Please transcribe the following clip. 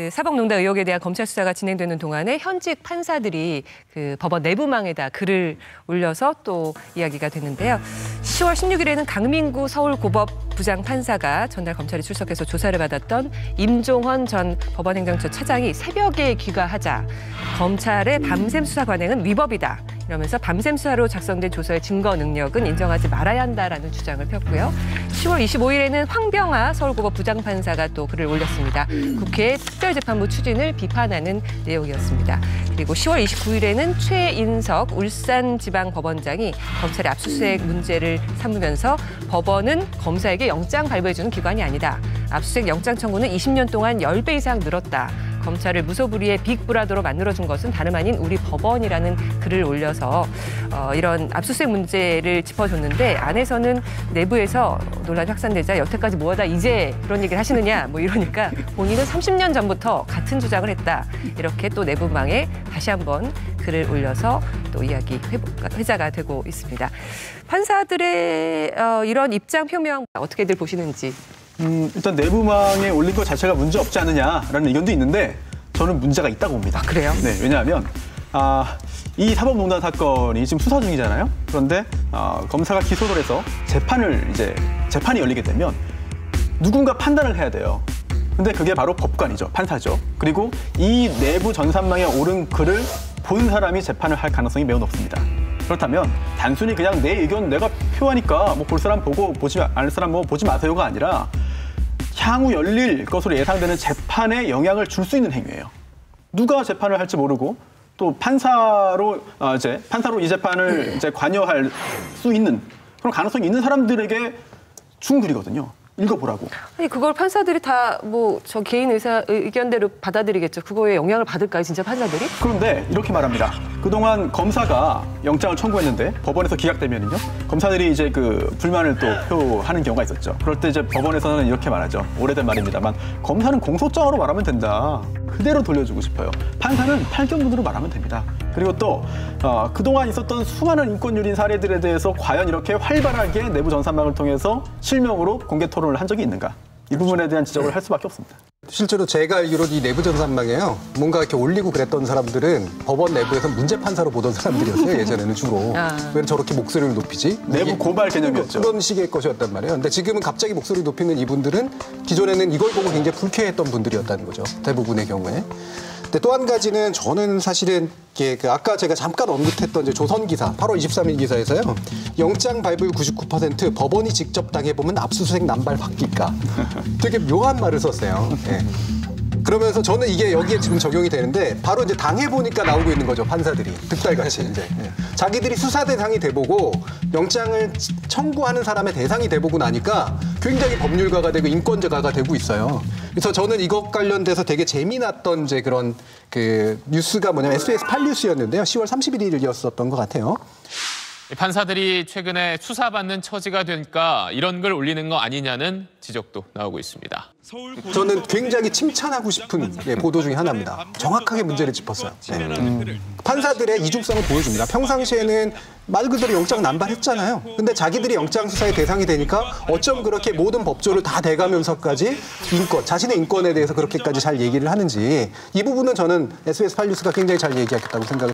사법농단 의혹에 대한 검찰 수사가 진행되는 동안에 현직 판사들이 법원 내부망에다 글을 올려서 또 이야기가 됐는데요. 10월 16일에는 강민구 서울고법 부장판사가 전날 검찰에 출석해서 조사를 받았던 임종헌 전 법원행정처 차장이 새벽에 귀가하자 검찰의 밤샘 수사 관행은 위법이다. 이러면서 밤샘 수사로 작성된 조서의 증거 능력은 인정하지 말아야 한다라는 주장을 폈고요. 10월 25일에는 황병아 서울고법 부장판사가 또 글을 올렸습니다. 국회의 특별재판부 추진을 비판하는 내용이었습니다. 그리고 10월 29일에는 최인석 울산지방법원장이 검찰의 압수수색 문제를 삼으면서 법원은 검사에게 영장 발부해주는 기관이 아니다. 압수수색 영장 청구는 20년 동안 10배 이상 늘었다. 검찰을 무소불위의 빅브라더로 만들어준 것은 다름 아닌 우리 법원이라는 글을 올려서 이런 압수수색 문제를 짚어줬는데 안에서는 내부에서 논란이 확산되자 여태까지 뭐하다 이제 그런 얘기를 하시느냐 뭐 이러니까 본인은 30년 전부터 같은 주장을 했다. 이렇게 또 내부망에 다시 한번 글을 올려서 또 이야기 회자가 되고 있습니다. 판사들의 이런 입장 표명 어떻게들 보시는지. 일단 내부망에 올린 것 자체가 문제 없지 않느냐라는 의견도 있는데 저는 문제가 있다고 봅니다. 그래요? 네, 왜냐하면 이 사법농단 사건이 지금 수사 중이잖아요. 그런데 검사가 기소를 해서 재판이 열리게 되면 누군가 판단을 해야 돼요. 근데 그게 바로 법관이죠, 판사죠. 그리고 이 내부 전산망에 오른 글을 본 사람이 재판을 할 가능성이 매우 높습니다. 그렇다면 단순히 그냥 내 의견 내가 표하니까 뭐 볼 사람 보고 보지 않을 사람 뭐 보지 마세요가 아니라 향후 열릴 것으로 예상되는 재판에 영향을 줄 수 있는 행위예요. 누가 재판을 할지 모르고 또 판사로 이 재판을 관여할 수 있는 그런 가능성이 있는 사람들에게 준 글이거든요. 읽어보라고. 아니 그걸 판사들이 다 뭐 저 개인 의견대로 받아들이겠죠. 그거에 영향을 받을까요, 진짜 판사들이? 그런데 이렇게 말합니다. 그동안 검사가 영장을 청구했는데 법원에서 기각되면은요, 검사들이 이제 불만을 또 표하는 경우가 있었죠. 그럴 때 이제 법원에서는 이렇게 말하죠. 오래된 말입니다만 검사는 공소장으로 말하면 된다. 그대로 돌려주고 싶어요. 판사는 판결문으로 말하면 됩니다. 그리고 또 그동안 있었던 수많은 인권 유린 사례들에 대해서 과연 이렇게 활발하게 내부 전산망을 통해서 실명으로 공개 토론을 한 적이 있는가? 이 부분에 대한 지적을 할 수밖에 없습니다. 실제로 제가 알기로 이 내부 전산망에요. 뭔가 이렇게 올리고 그랬던 사람들은 법원 내부에서 문제 판사로 보던 사람들이었어요. 예전에는 주로. 왜 저렇게 목소리를 높이지? 내부 고발 개념이었죠. 그런 식의 것이었단 말이에요. 근데 지금은 갑자기 목소리 높이는 이분들은 기존에는 이걸 보고 굉장히 불쾌했던 분들이었다는 거죠. 대부분의 경우에. 근데 또 한 가지는 저는 사실은 아까 제가 잠깐 언급했던 조선기사, 8월 23일 기사에서요. 영장 발부율 99% 법원이 직접 당해보면 압수수색 남발 바뀔까. 되게 묘한 말을 썼어요. 네. 그러면서 저는 이게 여기에 지금 적용이 되는데 바로 이제 당해보니까 나오고 있는 거죠, 판사들이. 득달같이 이제. 자기들이 수사 대상이 돼보고 영장을 청구하는 사람의 대상이 돼보고 나니까 굉장히 법률가가 되고 인권자가 되고 있어요. 그래서 저는 이것 관련돼서 되게 재미났던 그런 뉴스가 뭐냐면 SBS 8뉴스였는데요. 10월 31일이었었던 것 같아요. 판사들이 최근에 수사받는 처지가 되니까 이런 걸 올리는 거 아니냐는 지적도 나오고 있습니다. 저는 굉장히 칭찬하고 싶은 보도 중에 하나입니다. 정확하게 문제를 짚었어요. 판사들의 이중성을 보여줍니다. 평상시에는 말 그대로 영장 남발했잖아요. 근데 자기들이 영장 수사의 대상이 되니까 어쩜 그렇게 모든 법조를 다 대가면서까지 자신의 인권에 대해서 그렇게까지 잘 얘기를 하는지 이 부분은 저는 SBS 8뉴스가 굉장히 잘 얘기하겠다고 생각을